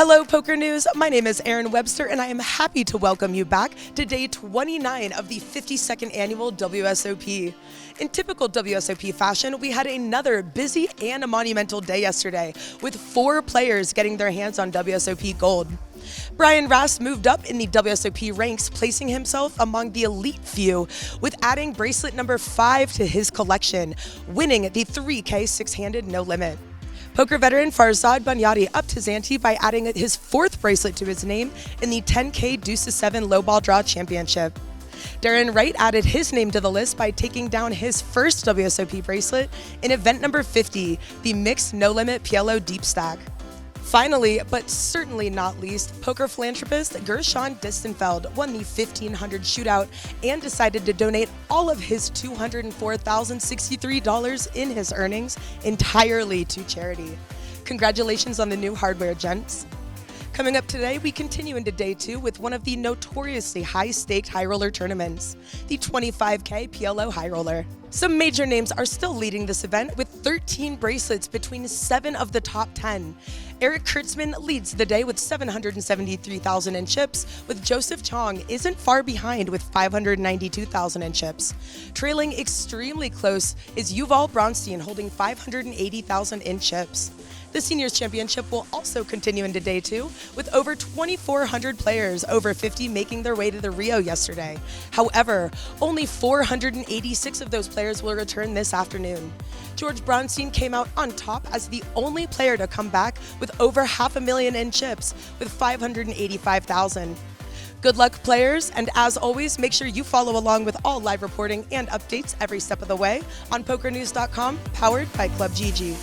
Hello, Poker News. My name is Erin Webster, and I am happy to welcome you back to day 29 of the 52nd annual WSOP. In typical WSOP fashion, we had another busy and a monumental day yesterday, with 4 players getting their hands on WSOP gold. Brian Rast moved up in the WSOP ranks, placing himself among the elite few, with adding bracelet number 5 to his collection, winning the 3K six-handed no limit. Poker veteran Farzad Banyadi upped his ante by adding his 4th bracelet to his name in the 10K Deuces 7 Lowball Draw Championship. Darren Wright added his name to the list by taking down his first WSOP bracelet in event number 50, the Mixed No Limit PLO Deep Stack. Finally, but certainly not least, poker philanthropist Shaun won the 1500 shootout and decided to donate all of his $204,063 in his earnings entirely to charity. Congratulations on the new hardware, gents. Coming up today, we continue into day 2 with one of the notoriously high-staked high roller tournaments, the 25K PLO High Roller. Some major names are still leading this event with 13 bracelets between 7 of the top 10. Eric Kurtzman leads the day with 773,000 in chips, with Joseph Chong isn't far behind with 592,000 in chips. Trailing extremely close is Yuval Bronstein holding 580,000 in chips. The Seniors Championship will also continue into day 2, with over 2,400 players over 50 making their way to the Rio yesterday. However, only 486 of those players will return this afternoon. George Bronstein came out on top as the only player to come back with over 500,000 in chips, with 585,000. Good luck, players, and as always, make sure you follow along with all live reporting and updates every step of the way on PokerNews.com, powered by Club GG.